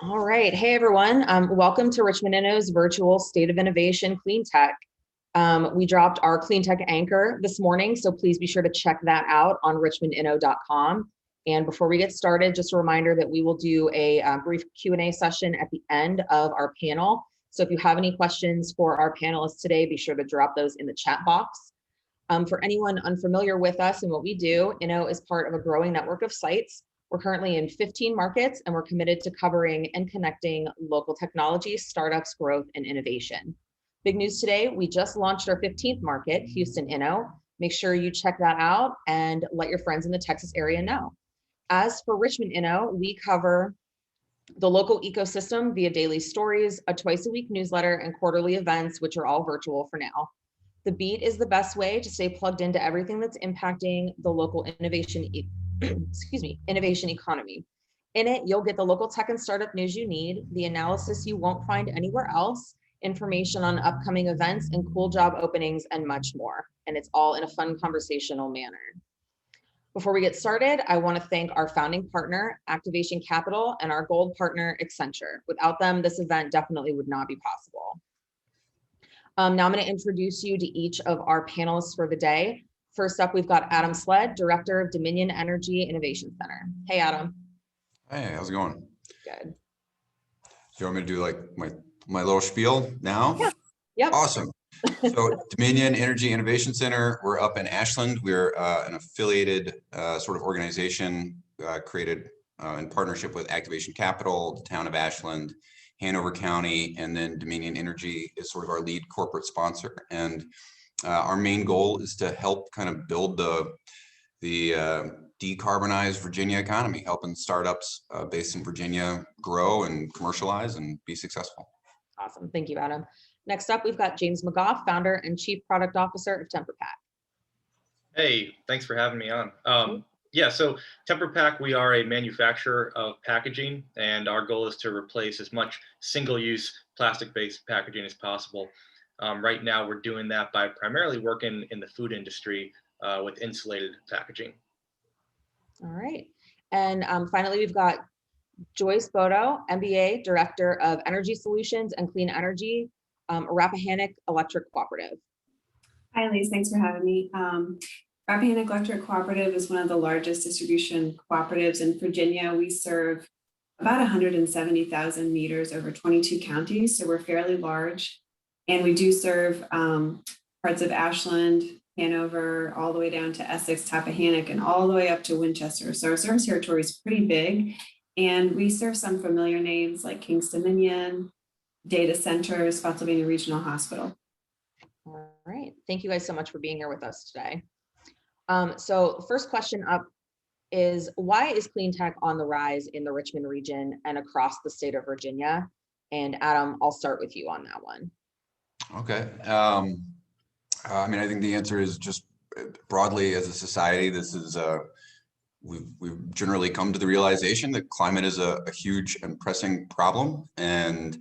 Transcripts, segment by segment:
All right. Hey, everyone. Welcome to Richmond Inno's virtual State of Innovation Clean Tech. We dropped our Clean Tech Anchor this morning, so please be sure to check that out on richmondinno.com. And before we get started, just a reminder that we will do a brief Q&A session at the end of our panel. So if you have any questions for our panelists today, be sure to drop those in the chat box. For anyone unfamiliar with us and what we do, Inno is part of a growing network of sites. We're currently in 15 markets, and we're committed to covering and connecting local technology, startups, growth, and innovation. Big news today, we just launched our 15th market, Houston Inno. Make sure you check that out and let your friends in the Texas area know. As for Richmond Inno, we cover the local ecosystem via daily stories, a twice-a-week newsletter, and quarterly events, which are all virtual for now. The Beat is the best way to stay plugged into everything that's impacting the local innovation economy. In it, you'll get the local tech and startup news you need, the analysis you won't find anywhere else, information on upcoming events and cool job openings, and much more. And it's all in a fun conversational manner. Before we get started, I want to thank our founding partner, Activation Capital, and our gold partner, Accenture. Without them, this event definitely would not be possible. Now I'm going to introduce you to each of our panelists for the day. First up, we've got Adam Sledd, Director of Dominion Energy Innovation Center. Hey, Adam. Hey, how's it going? Good. Do you want me to do like my little spiel now? Yeah. Yep. Awesome. So Dominion Energy Innovation Center, we're up in Ashland. We're an affiliated sort of organization created in partnership with Activation Capital, the town of Ashland, Hanover County, and then Dominion Energy is sort of our lead corporate sponsor. And our main goal is to help kind of build the decarbonized Virginia economy, helping startups based in Virginia grow and commercialize and be successful. Awesome. Thank you, Adam. Next up, we've got James McGoff, Founder and Chief Product Officer of TemperPack. Hey, thanks for having me on. Yeah, so TemperPack, we are a manufacturer of packaging, and our goal is to replace as much single-use plastic-based packaging as possible. Right now, we're doing that by primarily working in the food industry with insulated packaging. All right. And finally, we've got Joyce Bodoh, MBA, Director of Energy Solutions and Clean Energy, Rappahannock Electric Cooperative. Hi, Elise. Thanks for having me. Rappahannock Electric Cooperative is one of the largest distribution cooperatives in Virginia. We serve about 170,000 meters over 22 counties, so we're fairly large. And we do serve parts of Ashland, Hanover, all the way down to Essex, Rappahannock, and all the way up to Winchester. So our service territory is pretty big. And we serve some familiar names like King's Dominion, Data Centers, Spotsylvania Regional Hospital. All right. Thank you guys so much for being here with us today. So the first question up is, why is clean tech on the rise in the Richmond region and across the state of Virginia? And Adam, I'll start with you on that one. Okay. I mean, I think the answer is just broadly as a society, this is we've generally come to the realization that climate is a huge and pressing problem, and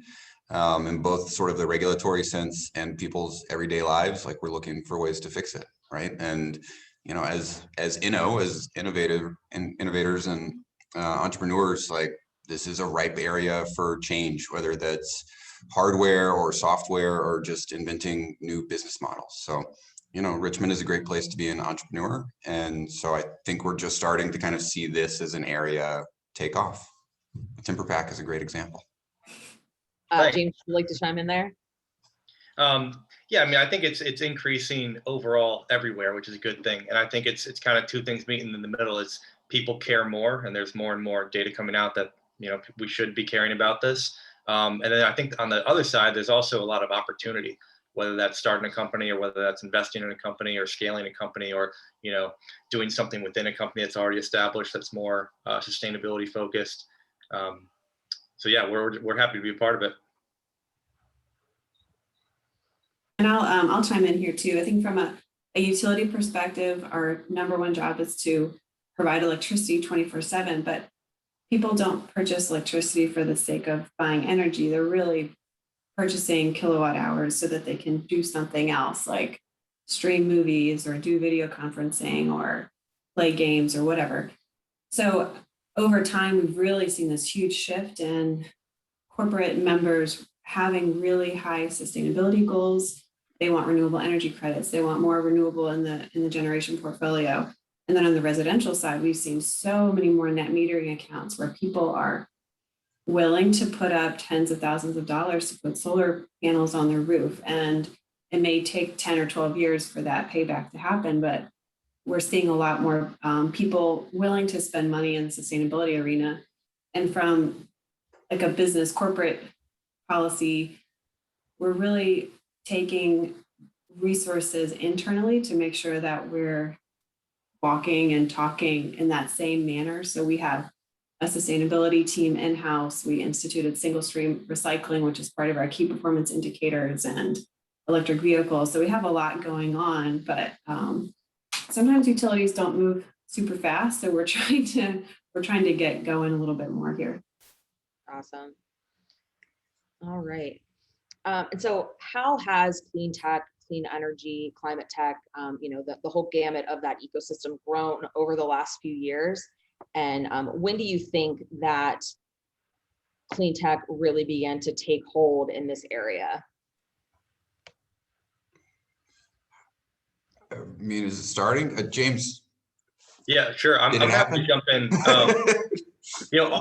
in both sort of the regulatory sense and people's everyday lives, like we're looking for ways to fix it, right? And you know, as Inno, as innovators and entrepreneurs, like this is a ripe area for change, whether that's hardware or software or just inventing new business models. So, you know, Richmond is a great place to be an entrepreneur. And so I think we're just starting to kind of see this as an area take off. TemperPack is a great example. James, would you like to chime in there? Yeah, I mean, I think it's increasing overall everywhere, which is a good thing. And I think it's kind of two things meeting in the middle. Is people care more, and there's more and more data coming out that, you know, we should be caring about this. And then I think on the other side, there's also a lot of opportunity, whether that's starting a company or whether that's investing in a company or scaling a company or, you know, doing something within a company that's already established that's more sustainability focused. So yeah, we're happy to be a part of it. And I'll chime in here too. I think from a utility perspective, our number one job is to provide electricity 24/7, but people don't purchase electricity for the sake of buying energy. They're really purchasing kilowatt hours so that they can do something else, like stream movies or do video conferencing or play games or whatever. So over time, we've really seen this huge shift in corporate members having really high sustainability goals. They want renewable energy credits. They want more renewable in the generation portfolio. And then on the residential side, we've seen so many more net metering accounts where people are willing to put up tens of thousands of dollars to put solar panels on their roof. And it may take 10 or 12 years for that payback to happen, but we're seeing a lot more people willing to spend money in the sustainability arena. And from like a business corporate policy, we're really taking resources internally to make sure that we're walking and talking in that same manner. So we have a sustainability team in-house. We instituted single stream recycling, which is part of our key performance indicators, and electric vehicles. So we have a lot going on, but sometimes utilities don't move super fast. So we're trying to get going a little bit more here. Awesome. All right. And so how has clean tech, clean energy, climate tech, the whole gamut of that ecosystem grown over the last few years? And when do you think that clean tech really began to take hold in this area? I mean, is it starting? James? Yeah, sure. I'm happy to jump in.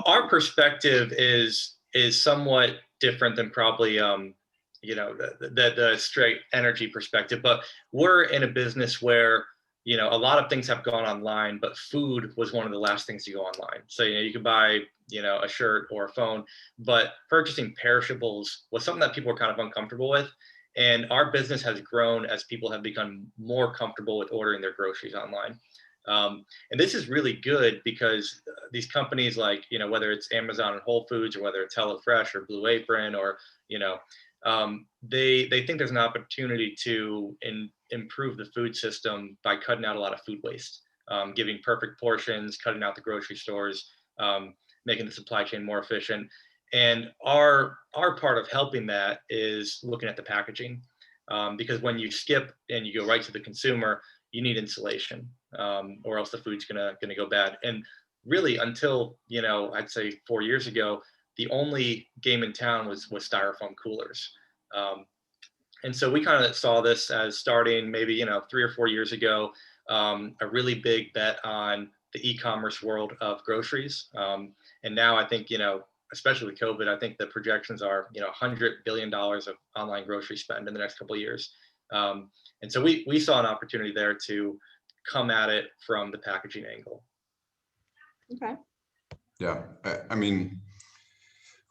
Our perspective is somewhat different than probably the straight energy perspective, but we're in a business where a lot of things have gone online, but food was one of the last things to go online. So you could buy a shirt or a phone, but purchasing perishables was something that people were kind of uncomfortable with. And our business has grown as people have become more comfortable with ordering their groceries online. And this is really good because these companies like, whether it's Amazon and Whole Foods, or whether it's HelloFresh or Blue Apron, or, they think there's an opportunity to improve the food system by cutting out a lot of food waste, giving perfect portions, cutting out the grocery stores, making the supply chain more efficient. And our part of helping that is looking at the packaging, because when you skip and you go right to the consumer, you need insulation, or else the food's gonna go bad. And really, until I'd say 4 years ago, the only game in town was styrofoam coolers. And so we kind of saw this as starting maybe 3 or 4 years ago, a really big bet on the e-commerce world of groceries. And now I think especially with COVID, I think the projections are $100 billion of online grocery spend in the next couple of years. And so we saw an opportunity there to come at it from the packaging angle. Okay. Yeah, I mean,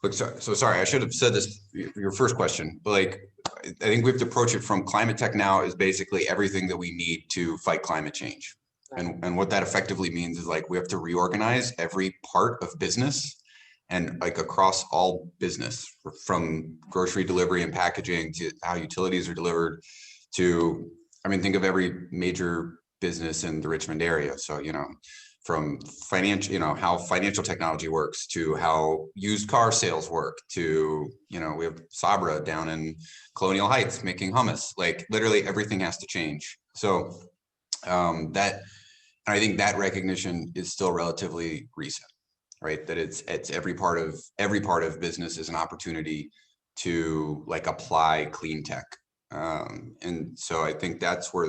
look, so sorry, I should have said this, your first question, but like, I think we have to approach it from climate tech now is basically everything that we need to fight climate change. Right. And what that effectively means is like, we have to reorganize every part of business and like across all business, from grocery delivery and packaging to how utilities are delivered to, I mean, think of every major business in the Richmond area. So, from financial, how financial technology works to how used car sales work to, we have Sabra down in Colonial Heights making hummus, like literally everything has to change. So I think that recognition is still relatively recent, right? That it's every part of business is an opportunity to like apply clean tech. And so I think that's where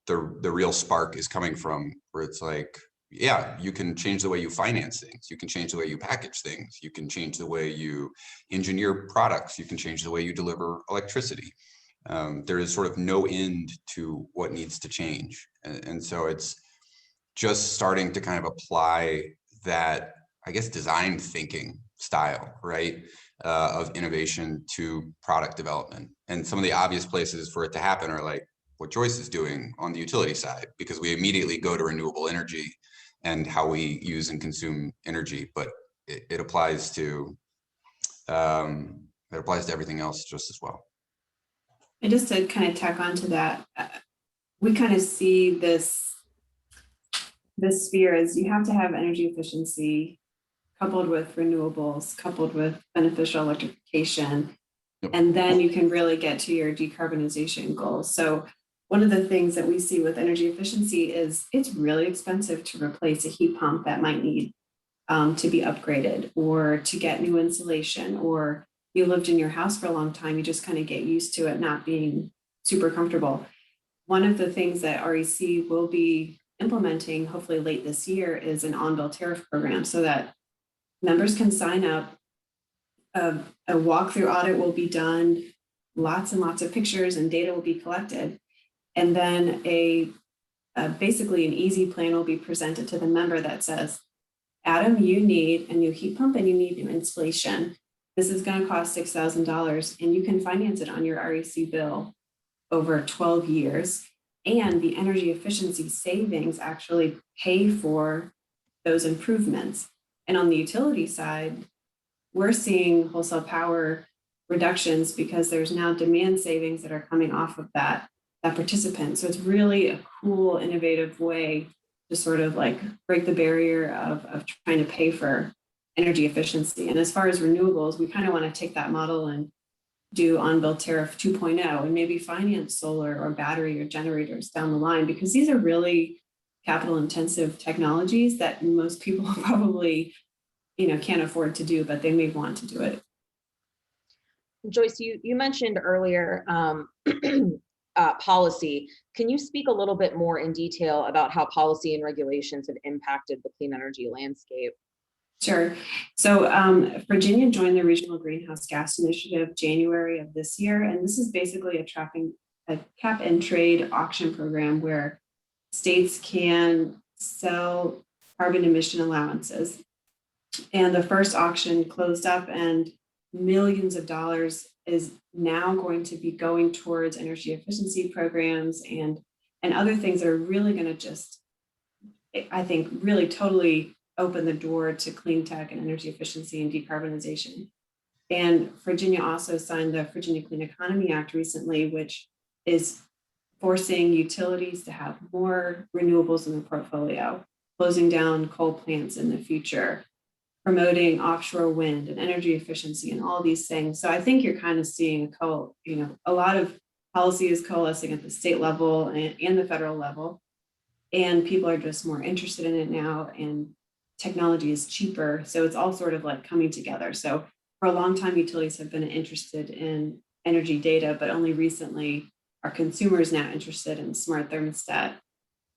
the real spark is coming from, where it's like, yeah, you can change the way you finance things. You can change the way you package things. You can change the way you engineer products. You can change the way you deliver electricity. There is sort of no end to what needs to change. And so it's just starting to kind of apply that, I guess, design thinking style, right, of innovation to product development. And some of the obvious places for it to happen are like what Joyce is doing on the utility side, because we immediately go to renewable energy and how we use and consume energy, but it applies to everything else just as well. And just to kind of tack onto that, we kind of see this sphere as you have to have energy efficiency coupled with renewables, coupled with beneficial electrification, yep. And then you can really get to your decarbonization goals. So one of the things that we see with energy efficiency is it's really expensive to replace a heat pump that might need to be upgraded or to get new insulation, or you lived in your house for a long time, you just kind of get used to it not being super comfortable. One of the things that REC will be implementing, hopefully late this year, is an on-bill tariff program so that members can sign up. A walkthrough audit will be done, lots and lots of pictures and data will be collected. And then basically an easy plan will be presented to the member that says, Adam, you need a new heat pump and you need new insulation. This is going to cost $6,000 and you can finance it on your REC bill over 12 years. And the energy efficiency savings actually pay for those improvements. And on the utility side, we're seeing wholesale power reductions because there's now demand savings that are coming off of that participant. So it's really a cool, innovative way to sort of like break the barrier of trying to pay for energy efficiency. And as far as renewables, we kind of want to take that model and do on-bill tariff 2.0 and maybe finance solar or battery or generators down the line, because these are really capital intensive technologies that most people probably, can't afford to do, but they may want to do it. Joyce, you mentioned earlier policy. Can you speak a little bit more in detail about how policy and regulations have impacted the clean energy landscape? Sure. So Virginia joined the Regional Greenhouse Gas Initiative January of this year, and this is basically a cap and trade auction program where states can sell carbon emission allowances. And the first auction closed up and millions of dollars is now going to be going towards energy efficiency programs and other things that are really going to just, I think, really totally open the door to clean tech and energy efficiency and decarbonization. And Virginia also signed the Virginia Clean Economy Act recently, which is forcing utilities to have more renewables in their portfolio, closing down coal plants in the future, promoting offshore wind and energy efficiency and all these things. So I think you're kind of seeing a lot of policy is coalescing at the state level and the federal level, and people are just more interested in it now, and technology is cheaper. So it's all sort of like coming together. So for a long time, utilities have been interested in energy data, but only recently are consumers now interested in smart thermostat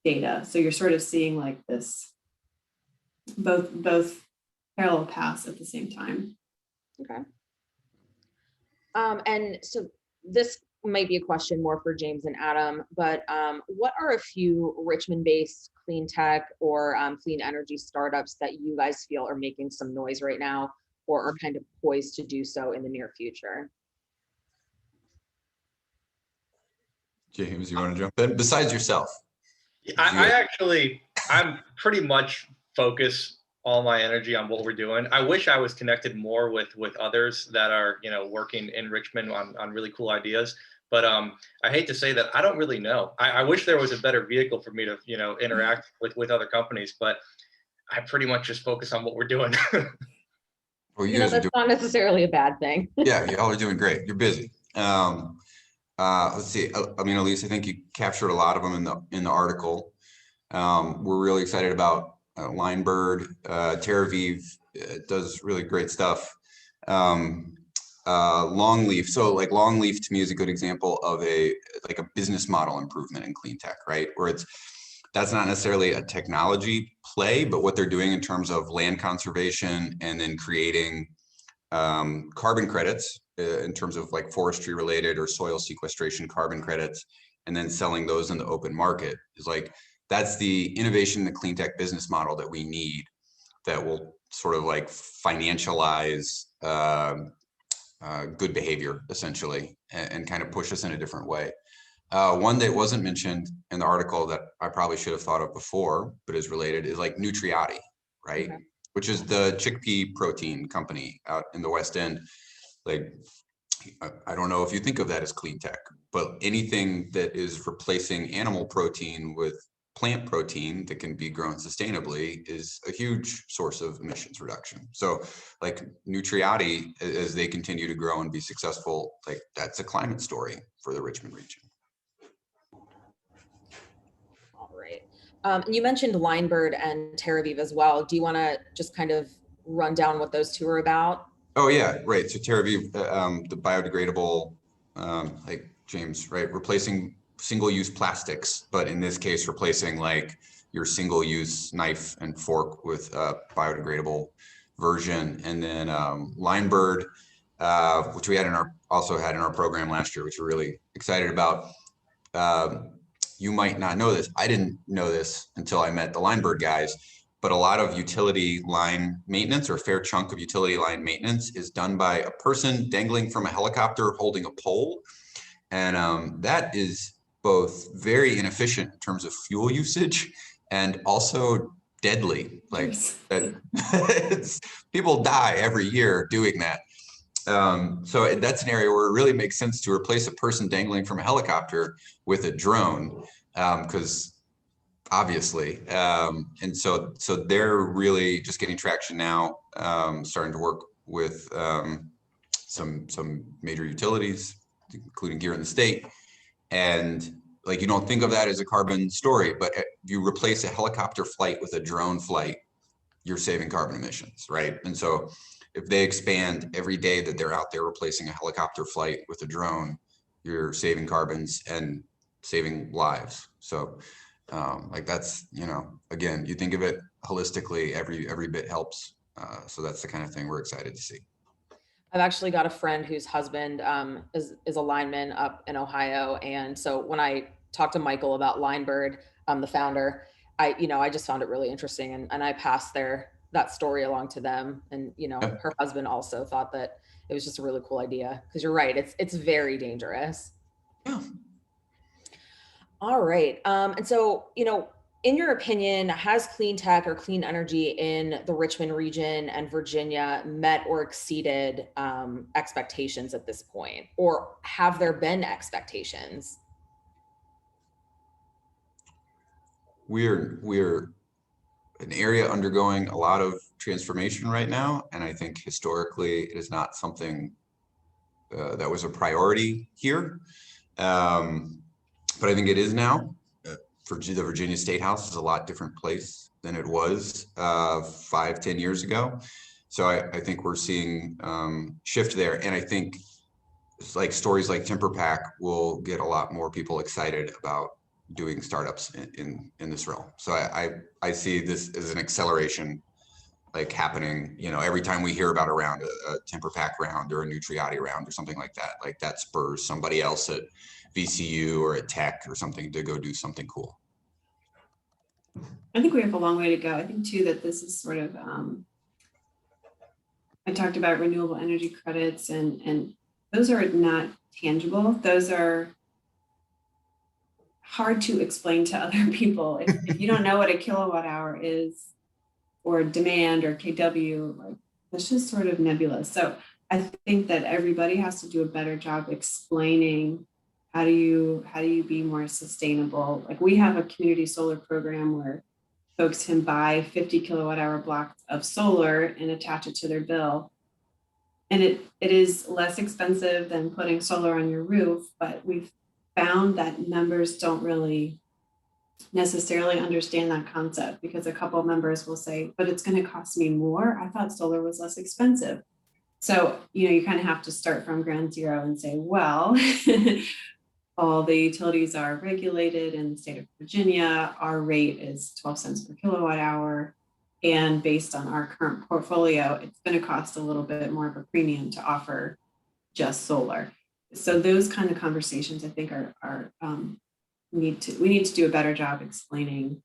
data. So you're sort of seeing like this, both parallel paths at the same time. Okay. And so this might be a question more for James and Adam, but what are a few Richmond-based clean tech or clean energy startups that you guys feel are making some noise right now or are kind of poised to do so in the near future? James, you want to jump in? Besides yourself. I'm pretty much focused all my energy on what we're doing. I wish I was connected more with others that are, working in Richmond on really cool ideas. But I hate to say that I don't really know. I wish there was a better vehicle for me to, interact with other companies, but I pretty much just focus on what we're doing. Well, that's not necessarily a bad thing. Yeah, y'all are doing great. You're busy. Let's see. I mean, Elise, I think you captured a lot of them in the article. We're really excited about Linebird. Tariff does really great stuff. Longleaf. So like Longleaf to me is a good example of a business model improvement in clean tech, right? Where that's not necessarily a technology play, but what they're doing in terms of land conservation and then creating carbon credits in terms of like forestry related or soil sequestration carbon credits, and then selling those in the open market is like, that's the innovation in the clean tech business model that we need that will sort of like financialize good behavior essentially and kind of push us in a different way. One that wasn't mentioned in the article that I probably should have thought of before, but is related, is like Nutriati, right? Okay. Which is the chickpea protein company out in the West End. Like, I don't know if you think of that as clean tech, but anything that is replacing animal protein with plant protein that can be grown sustainably is a huge source of emissions reduction. So like Nutriati, as they continue to grow and be successful, like that's a climate story for the Richmond region. All right. You mentioned Linebird and Tariff as well. Do you want to just kind of run down what those two are about? Oh yeah, right. So Tariff, the biodegradable, like James, right, replacing single-use plastics, but in this case, replacing like your single-use knife and fork with a biodegradable version. And then Linebird, which we had also had in our program last year, which we're really excited about. You might not know this. I didn't know this until I met the Linebird guys, but a lot of utility line maintenance, or a fair chunk of utility line maintenance, is done by a person dangling from a helicopter holding a pole. And that is both very inefficient in terms of fuel usage and also deadly. Like that, people die every year doing that. So that's an area where it really makes sense to replace a person dangling from a helicopter with a drone, because obviously, and so they're really just getting traction now, starting to work with some major utilities, including here in the state. And like, you don't think of that as a carbon story, but if you replace a helicopter flight with a drone flight, you're saving carbon emissions, right? And so if they expand every day that they're out there replacing a helicopter flight with a drone, you're saving carbons and saving lives. So like that's, again, you think of it holistically, every bit helps. So that's the kind of thing we're excited to see. I've actually got a friend whose husband is a lineman up in Ohio. And so when I talked to Michael about Linebird, the founder, I just found it really interesting. And I passed that story along to them. And, her husband also thought that it was just a really cool idea, because you're right. It's very dangerous. Yeah. All right. And so, in your opinion, has clean tech or clean energy in the Richmond region and Virginia met or exceeded expectations at this point? Or have there been expectations? We're an area undergoing a lot of transformation right now. And I think historically it is not something that was a priority here. But I think it is now. The Virginia State House is a lot different place than it was 5-10 years ago. So I think we're seeing shift there. And I think it's like stories like TemperPack will get a lot more people excited about doing startups in this realm. So I see this as an acceleration like happening, every time we hear about a round, a TemperPack round or a Nutriati round or something like that spurs somebody else at VCU or at Tech or something to go do something cool. I think we have a long way to go. I think too that this is sort of, I talked about renewable energy credits, and those are not tangible. Those are hard to explain to other people. If you don't know what a kilowatt hour is, or demand, or kW, like that's just sort of nebulous. So I think that everybody has to do a better job explaining how do you be more sustainable. Like we have a community solar program where folks can buy 50 kilowatt hour blocks of solar and attach it to their bill. And it is less expensive than putting solar on your roof, but we've found that members don't really necessarily understand that concept, because a couple of members will say, but it's going to cost me more. I thought solar was less expensive. So, you kind of have to start from ground zero and say, well, all the utilities are regulated in the state of Virginia. Our rate is 12 cents per kilowatt hour. And based on our current portfolio, it's going to cost a little bit more of a premium to offer just solar. So those kind of conversations, I think, we need to do a better job explaining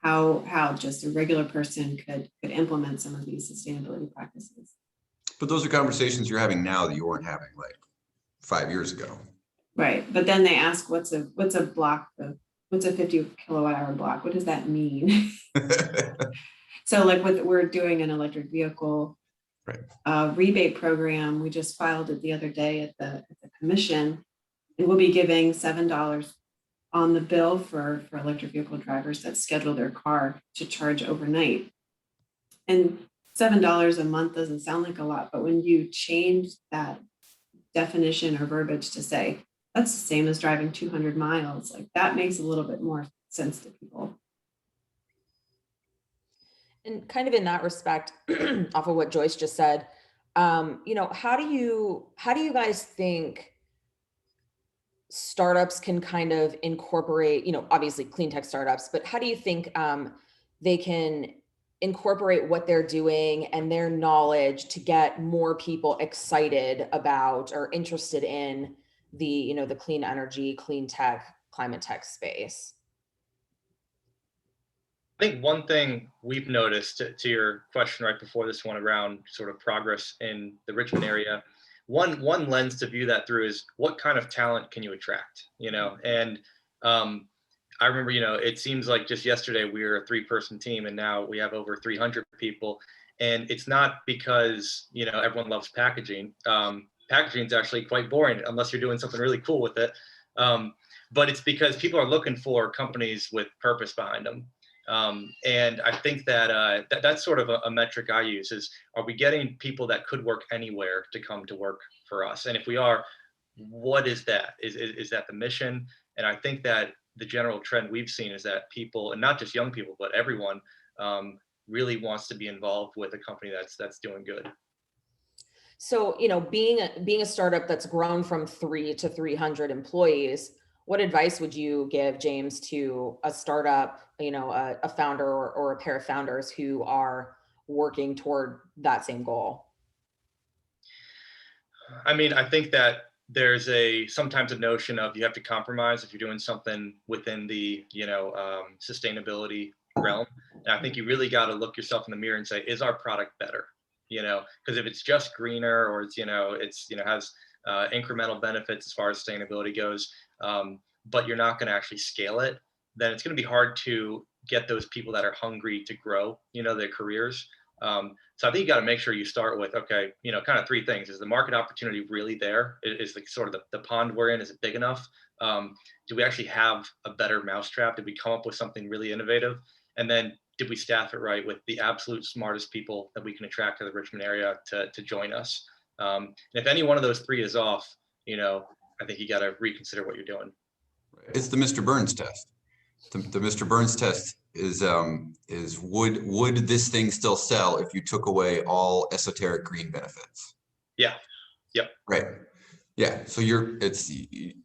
how just a regular person could implement some of these sustainability practices. But those are conversations you're having now that you weren't having like 5 years ago. Right. But then they ask, what's a block of, what's a 50 kilowatt hour block? What does that mean? So like we're doing an electric vehicle rebate program. We just filed it the other day at the commission, and we'll be giving $7 on the bill for electric vehicle drivers that schedule their car to charge overnight. And $7 a month doesn't sound like a lot, but when you change that definition or verbiage to say that's the same as driving 200 miles, like that makes a little bit more sense to people. And kind of in that respect, off of what Joyce just said, you know, how do you guys think startups can kind of incorporate, you know, obviously clean tech startups, but how do you think they can incorporate what they're doing and their knowledge to get more people excited about or interested in the, you know, the clean energy, clean tech, climate tech space? I think one thing we've noticed to your question right before this one around sort of progress in the Richmond area, one lens to view that through is what kind of talent can you attract, you know? And I remember, you know, it seems like just yesterday we were a 3-person team and now we have over 300 people. And it's not because, you know, everyone loves packaging. Packaging is actually quite boring unless you're doing something really cool with it. But it's because people are looking for companies with purpose behind them. And I think that, that's sort of a metric I use is, are we getting people that could work anywhere to come to work for us? And if we are, what is that? Is that the mission? And I think that the general trend we've seen is that people, and not just young people, but everyone really wants to be involved with a company that's doing good. So, you know, being a startup that's grown from 3 to 300 employees, what advice would you give, James, to a startup, you know, a founder or a pair of founders who are working toward that same goal? I mean, I think that there's sometimes a notion of you have to compromise if you're doing something within the, you know, sustainability realm. And I think you really got to look yourself in the mirror and say, is our product better? You know, because if it's just greener or it's, you know, has incremental benefits as far as sustainability goes, but you're not going to actually scale it, then it's going to be hard to get those people that are hungry to grow, you know, their careers. So I think you got to make sure you start with, okay, you know, kind of 3 things. Is the market opportunity really there? Is the sort of the pond we're in, is it big enough? Do we actually have a better mousetrap? Did we come up with something really innovative? And then did we staff it right with the absolute smartest people that we can attract to the Richmond area to join us? And if any one of those 3 is off, you know, I think you got to reconsider what you're doing. It's the Mr. Burns test. The Mr. Burns test is would this thing still sell if you took away all esoteric green benefits? Yeah. Yep. Right. Yeah. So it's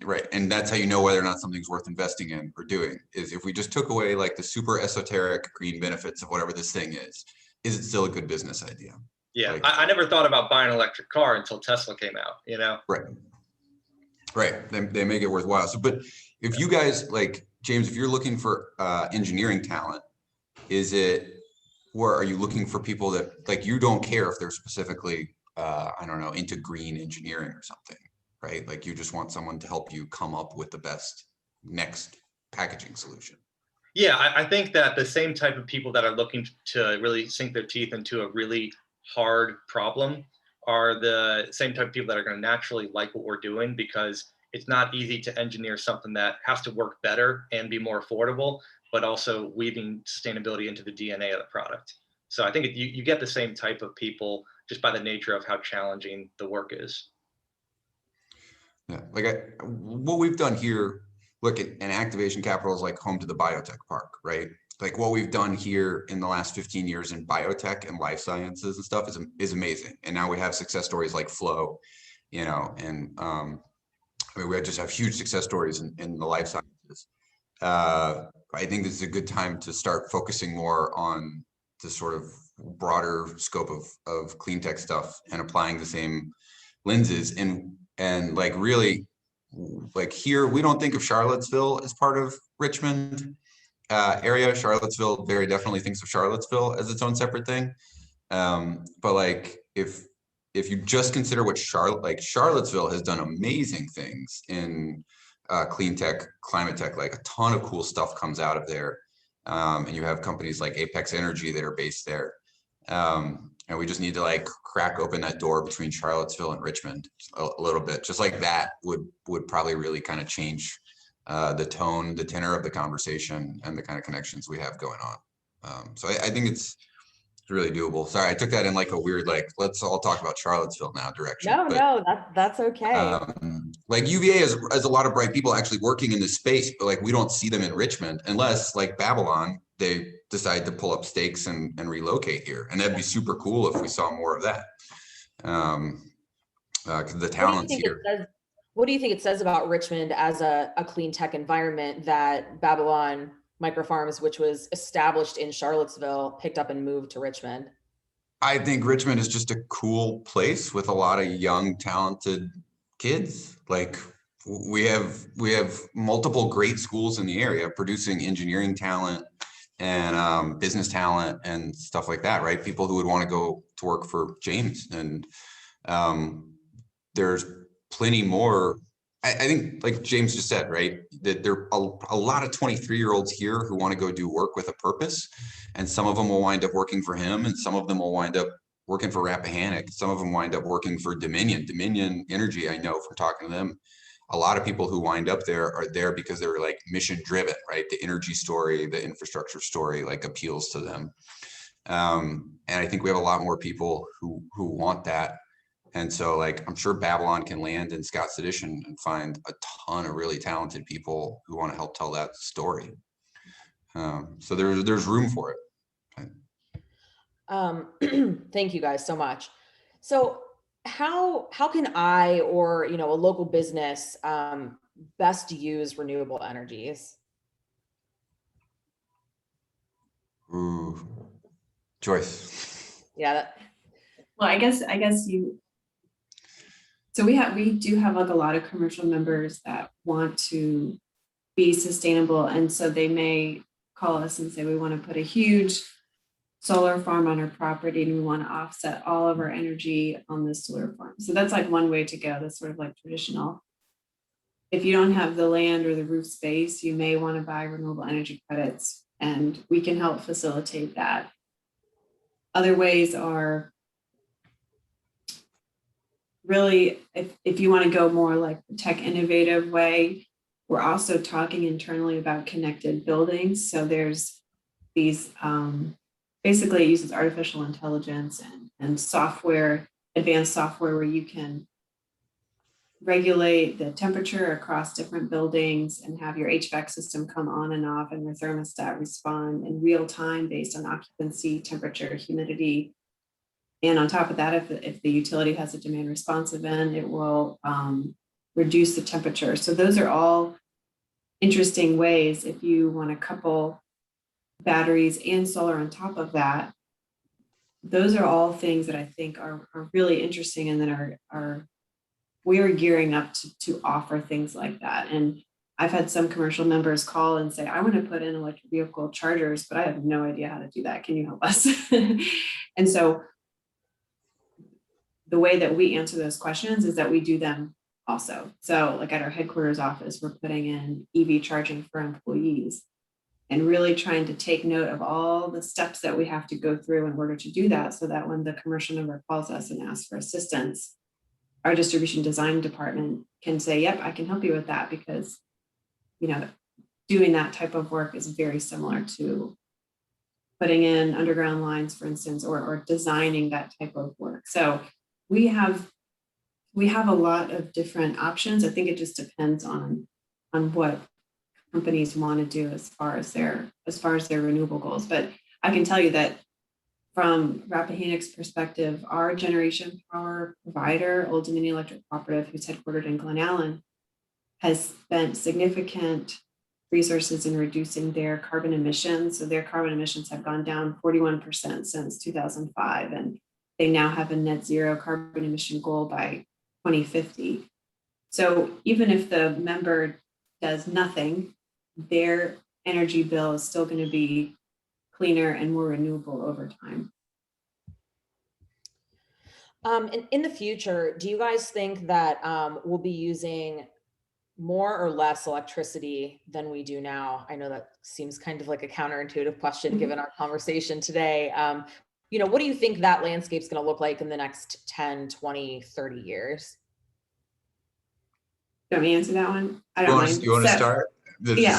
right. And that's how you know whether or not something's worth investing in or doing, is if we just took away like the super esoteric green benefits of whatever this thing is it still a good business idea? Yeah. Like, I never thought about buying an electric car until Tesla came out, you know? Right. Right. They make it worthwhile. So, but if you guys, like James, if you're looking for engineering talent, or are you looking for people that, like, you don't care if they're specifically, I don't know, into green engineering or something, right? Like you just want someone to help you come up with the best next packaging solution. Yeah, I think that the same type of people that are looking to really sink their teeth into a really hard problem are the same type of people that are going to naturally like what we're doing, because it's not easy to engineer something that has to work better and be more affordable, but also weaving sustainability into the DNA of the product. So I think you get the same type of people just by the nature of how challenging the work is. Yeah, like what we've done here, look at an activation capital is like home to the biotech park, right? Like what we've done here in the last 15 years in biotech and life sciences and stuff is amazing. And now we have success stories like Flow, you know, and I mean, we just have huge success stories in the life sciences. I think this is a good time to start focusing more on the sort of broader scope of clean tech stuff and applying the same lenses. And like really, like here, we don't think of Charlottesville as part of Richmond area. Charlottesville very definitely thinks of Charlottesville as its own separate thing. But like if you just consider what Charlottesville has done amazing things in clean tech, climate tech, like a ton of cool stuff comes out of there. And you have companies like Apex Energy that are based there. And we just need to like crack open that door between Charlottesville and Richmond a little bit. Just like that would probably really kind of change the tone, the tenor of the conversation and the kind of connections we have going on. So I think it's really doable. Sorry, I took that in like a weird, like, let's all talk about Charlottesville now direction. No, that's okay. like UVA has a lot of bright people actually working in this space, but like we don't see them in Richmond unless like Babylon, they decide to pull up stakes and relocate here. And that'd be super cool if we saw more of that. Because the talent's here. What do you think it says about Richmond as a clean tech environment that Babylon Microfarms, which was established in Charlottesville, picked up and moved to Richmond? I think Richmond is just a cool place with a lot of young, talented kids. Like we have multiple great schools in the area producing engineering talent and business talent and stuff like that, right? People who would want to go to work for James. And there's plenty more. I think, like James just said, right, that there are a lot of 23-year-olds here who want to go do work with a purpose. And some of them will wind up working for him, and some of them will wind up working for Rappahannock. Some of them wind up working for Dominion Energy. I know from talking to them, a lot of people who wind up there are there because they're like mission driven, right? The energy story, the infrastructure story, like appeals to them. And I think we have a lot more people who want that. And so like, I'm sure Babylon can land in Scott's Addition and find a ton of really talented people who want to help tell that story. So there's room for it. Thank you guys so much. So how can I, or, a local business, best use renewable energies? Ooh, Joyce. Yeah. Well, I guess so we do have like a lot of commercial members that want to be sustainable. And so they may call us and say, we want to put a huge solar farm on our property and we want to offset all of our energy on this solar farm. So that's like one way to go. That's sort of like traditional. If you don't have the land or the roof space, you may want to buy renewable energy credits, and we can help facilitate that. Other ways are really, if you want to go more like the tech innovative way, we're also talking internally about connected buildings. So there's these, basically it uses artificial intelligence and software, advanced software, where you can regulate the temperature across different buildings and have your HVAC system come on and off and your thermostat respond in real time based on occupancy, temperature, humidity. And on top of that, if the utility has a demand response event, it will reduce the temperature. So those are all interesting ways if you want to couple batteries and solar on top of that. Those are all things that I think are really interesting, and that we are gearing up to offer things like that. And I've had some commercial members call and say, I want to put in electric vehicle chargers, but I have no idea how to do that. Can you help us? And so the way that we answer those questions is that we do them also. So like at our headquarters office, we're putting in EV charging for employees and really trying to take note of all the steps that we have to go through in order to do that, so that when the commercial member calls us and asks for assistance, our distribution design department can say, yep, I can help you with that, because, doing that type of work is very similar to putting in underground lines, for instance, or designing that type of work. So we have a lot of different options. I think it just depends on what companies want to do as far as their renewable goals. But I can tell you that from Rappahannock's perspective, our generation power provider, Old Dominion Electric Cooperative, who's headquartered in Glen Allen, has spent significant resources in reducing their carbon emissions. So their carbon emissions have gone down 41% since 2005, and they now have a net zero carbon emission goal by 2050. So even if the member does nothing, their energy bill is still going to be cleaner and more renewable over time. In the future, do you guys think that we'll be using more or less electricity than we do now? I know that seems kind of like a counterintuitive question given our conversation today. What do you think that landscape's going to look like in the next 10, 20, 30 years? Let me answer that one. I don't mind. You want to start? Yeah.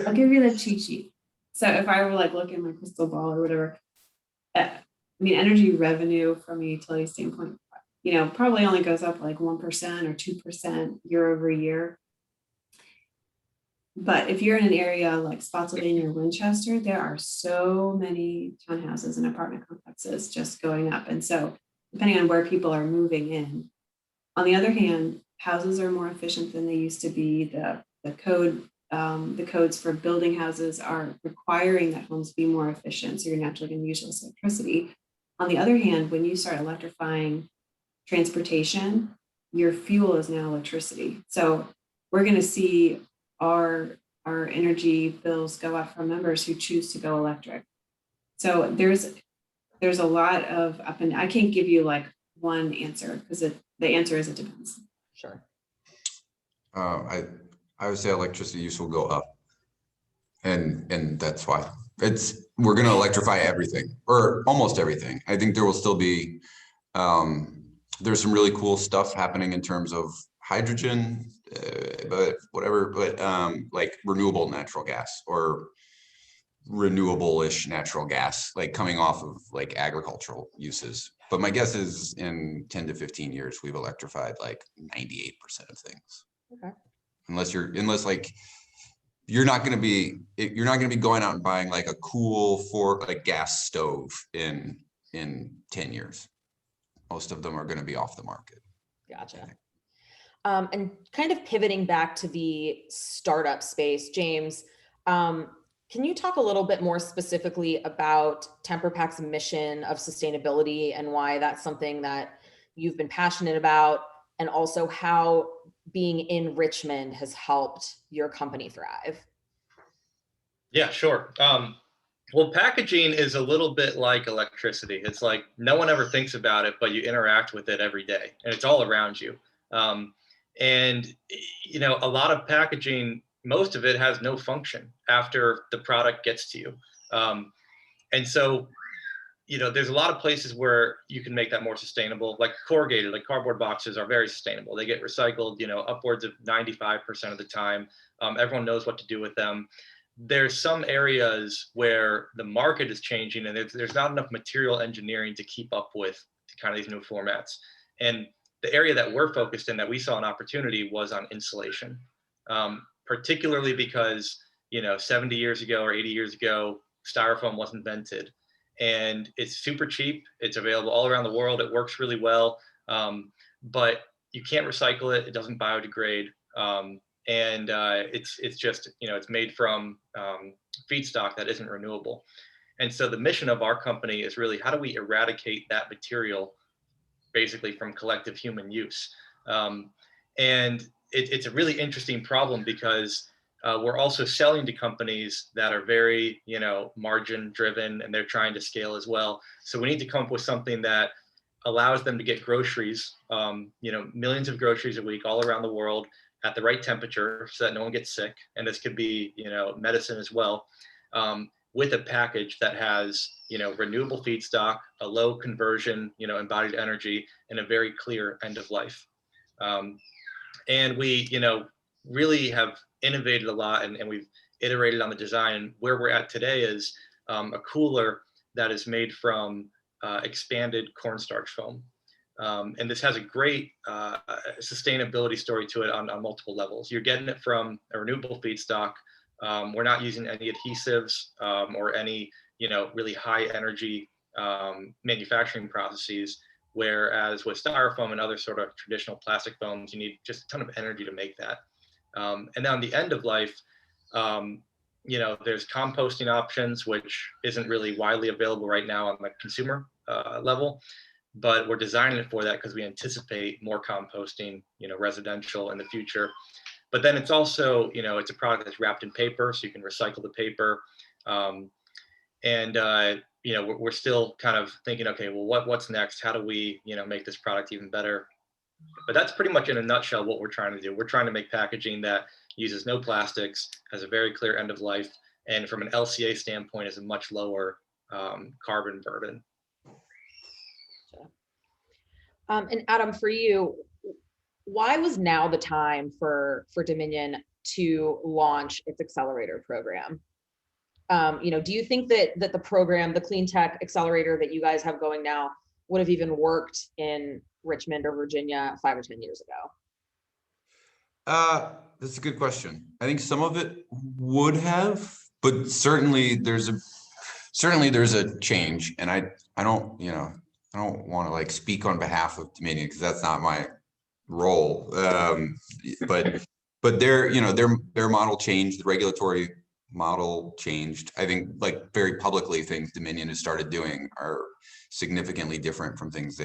I'll give you the cheat sheet. So if I were like looking at my crystal ball or whatever, energy revenue from a utility standpoint probably only goes up like 1% or 2% year over year. But if you're in an area like Spotsylvania or Winchester, there are so many townhouses and apartment complexes just going up. And so depending on where people are moving in, on the other hand, houses are more efficient than they used to be. The codes for building houses are requiring that homes be more efficient. So you're naturally going to use less electricity. On the other hand, when you start electrifying transportation, your fuel is now electricity. So we're going to see our energy bills go up for members who choose to go electric. So there's a lot of up and I can't give you like one answer because the answer is it depends. Sure. I would say electricity use will go up, and that's why we're going to electrify everything or almost everything. I think there will still be there's some really cool stuff happening in terms of hydrogen, but like renewable natural gas or renewable-ish natural gas, like coming off of like agricultural uses. But my guess is in 10 to 15 years, we've electrified like 98% of things. Okay. Unless like you're not going to be going out and buying like a cool gas stove in 10 years. Most of them are going to be off the market. Gotcha. And kind of pivoting back to the startup space, James, can you talk a little bit more specifically about TemperPack's mission of sustainability and why that's something that you've been passionate about, and also how being in Richmond has helped your company thrive? Yeah, sure. Well, packaging is a little bit like electricity. It's like no one ever thinks about it, but you interact with it every day, and it's all around you. And a lot of packaging, most of it has no function after the product gets to you. And so, there's a lot of places where you can make that more sustainable, like corrugated, like cardboard boxes are very sustainable. They get recycled, upwards of 95% of the time. Everyone knows what to do with them. There's some areas where the market is changing and there's not enough material engineering to keep up with kind of these new formats. And the area that we're focused in that we saw an opportunity was on insulation, particularly because, 70 years ago or 80 years ago, styrofoam was invented and it's super cheap. It's available all around the world. It works really well, but you can't recycle it. It doesn't biodegrade. And it's just, it's made from feedstock that isn't renewable. And so the mission of our company is really how do we eradicate that material basically from collective human use? And it's a really interesting problem because we're also selling to companies that are very, margin driven, and they're trying to scale as well. So we need to come up with something that allows them to get groceries, millions of groceries a week all around the world at the right temperature so that no one gets sick. And this could be, medicine as well, with a package that has, renewable feedstock, a low conversion, embodied energy, and a very clear end of life. And we, really have innovated a lot and we've iterated on the design. And where we're at today is a cooler that is made from expanded cornstarch foam. And this has a great sustainability story to it on multiple levels. You're getting it from a renewable feedstock. We're not using any adhesives or any, really high energy manufacturing processes. Whereas with styrofoam and other sort of traditional plastic foams, you need just a ton of energy to make that. And then on the end of life, there's composting options, which isn't really widely available right now on the consumer level. But we're designing it for that because we anticipate more composting, residential in the future. But then it's also, it's a product that's wrapped in paper, so you can recycle the paper. We're still kind of thinking, okay, well, what's next? How do we, make this product even better? But that's pretty much in a nutshell what we're trying to do. We're trying to make packaging that uses no plastics, has a very clear end of life, and from an LCA standpoint is a much lower carbon burden. And Adam, for you, why was now the time for Dominion to launch its accelerator program? Do you think that the program, the Clean Tech Accelerator that you guys have going now, would have even worked in Richmond or Virginia 5 or 10 years ago? That's a good question. I think some of it would have, but certainly there's a change, and I don't want to like speak on behalf of Dominion because that's not my role. But their model changed, the regulatory model changed. I think like very publicly things Dominion has started doing are significantly different from things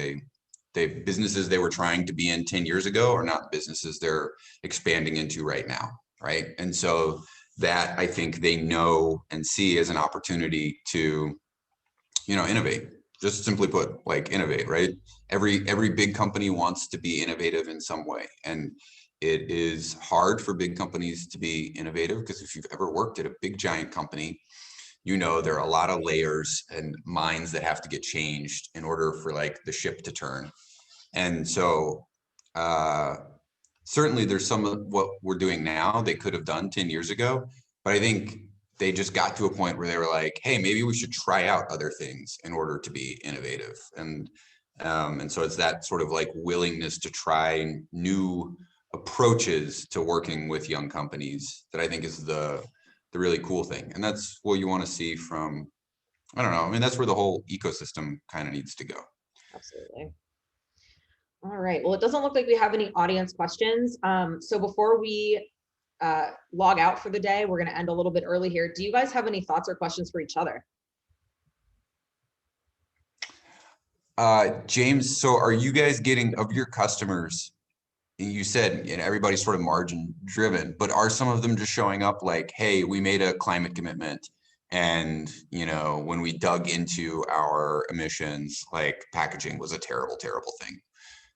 businesses they were trying to be in 10 years ago are not businesses they're expanding into right now. Right. And so that I think they know and see as an opportunity to, innovate. Just simply put, like innovate, right? Every big company wants to be innovative in some way. And it is hard for big companies to be innovative because if you've ever worked at a big giant company, there are a lot of layers and minds that have to get changed in order for like the ship to turn. And so certainly there's some of what we're doing now they could have done 10 years ago, but I think they just got to a point where they were like, hey, maybe we should try out other things in order to be innovative. And so it's that sort of like willingness to try new approaches to working with young companies that I think is the really cool thing. And that's what you want to see from, I don't know, I mean, that's where the whole ecosystem kind of needs to go. Absolutely. All right. Well, it doesn't look like we have any audience questions. So before we log out for the day, we're going to end a little bit early here. Do you guys have any thoughts or questions for each other? James, so are you guys getting, of your customers, you said everybody's sort of margin driven, but are some of them just showing up like, hey, we made a climate commitment and when we dug into our emissions, like packaging was a terrible thing,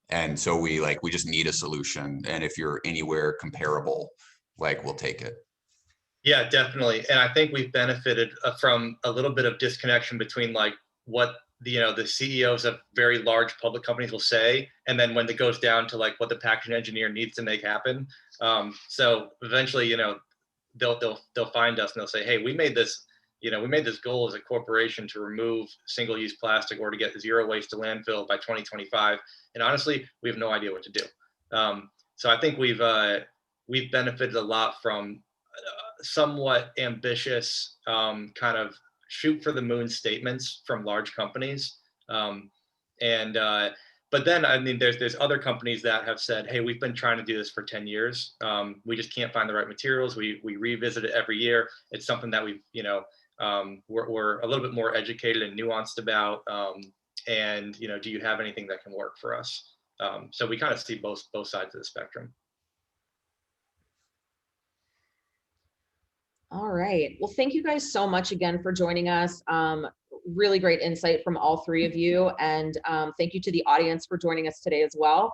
and so we just need a solution, and if you're anywhere comparable, like we'll take it? Yeah, definitely. And I think we've benefited from a little bit of disconnection between like what the CEOs of very large public companies will say, and then when it goes down to like what the packaging engineer needs to make happen. So eventually, they'll find us and they'll say, hey, we made this goal as a corporation to remove single-use plastic or to get zero waste to landfill by 2025. And honestly, we have no idea what to do. So I think we've benefited a lot from somewhat ambitious kind of shoot for the moon statements from large companies. But then, I mean, there's other companies that have said, hey, we've been trying to do this for 10 years. We just can't find the right materials. We revisit it every year. It's something that we're a little bit more educated and nuanced about. And, do you have anything that can work for us? So we kind of see both sides of the spectrum. All right. Well, thank you guys so much again for joining us. Really great insight from all three of you. And thank you to the audience for joining us today as well.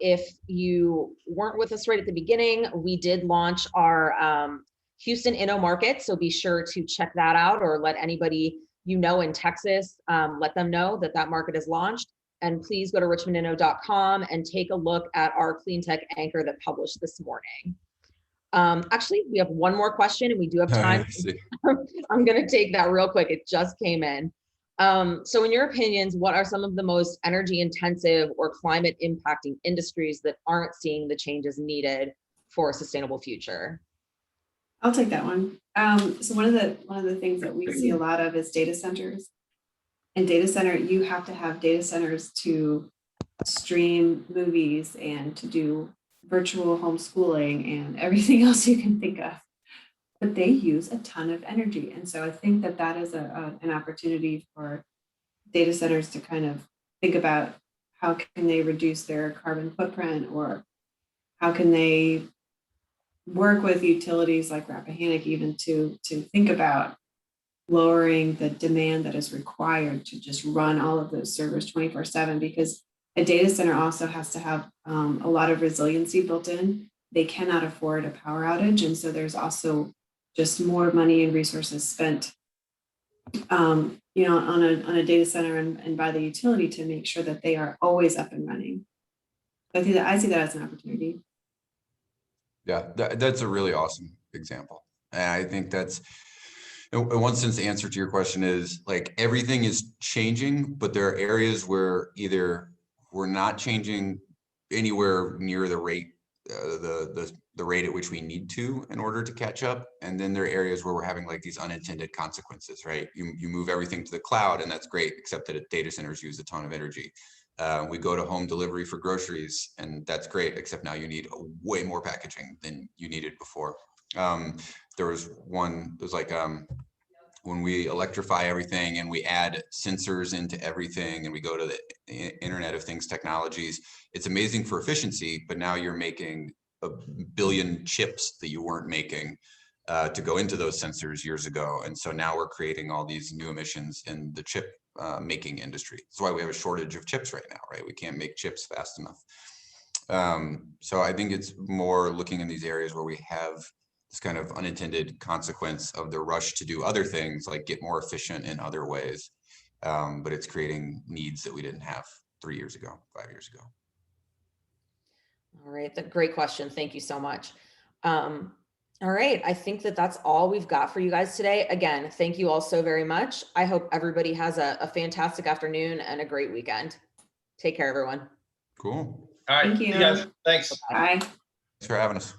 If you weren't with us right at the beginning, we did launch our Houston Inno market. So be sure to check that out, or let anybody in Texas, let them know that market is launched. And please go to richmondinno.com and take a look at our clean tech anchor that published this morning. Actually, we have one more question and we do have time. I'm going to take that real quick. It just came in. So in your opinions, what are some of the most energy intensive or climate impacting industries that aren't seeing the changes needed for a sustainable future? I'll take that one. So one of the things that we see a lot of is data centers. And you have to have data centers to stream movies and to do virtual homeschooling and everything else you can think of, but they use a ton of energy. And so I think that is an opportunity for data centers to kind of think about how can they reduce their carbon footprint, or how can they work with utilities like Rappahannock even to think about lowering the demand that is required to just run all of those servers 24/7, because a data center also has to have a lot of resiliency built in. They cannot afford a power outage. And so there's also just more money and resources spent on a data center and by the utility to make sure that they are always up and running. So I see that as an opportunity. Yeah, that's a really awesome example. And I think that's, In one sense, the answer to your question is like everything is changing, but there are areas where either we're not changing anywhere near the rate, the rate at which we need to in order to catch up. And then there are areas where we're having like these unintended consequences, right? You move everything to the cloud and that's great, except that data centers use a ton of energy. We go to home delivery for groceries and that's great, except now you need way more packaging than you needed before. There was like when we electrify everything and we add sensors into everything and we go to the Internet of Things technologies, it's amazing for efficiency, but now you're making a billion chips that you weren't making to go into those sensors years ago. And so now we're creating all these new emissions in the chip making industry. That's why we have a shortage of chips right now, right? We can't make chips fast enough. So I think it's more looking in these areas where we have this kind of unintended consequence of the rush to do other things, like get more efficient in other ways. But it's creating needs that we didn't have 3 years ago, 5 years ago. All right, great question. Thank you so much. All right, I think that's all we've got for you guys today. Again, thank you all so very much. I hope everybody has a fantastic afternoon and a great weekend. Take care, everyone. Cool. All right, Thank see you. guys. Thanks. Bye. Thanks for having us.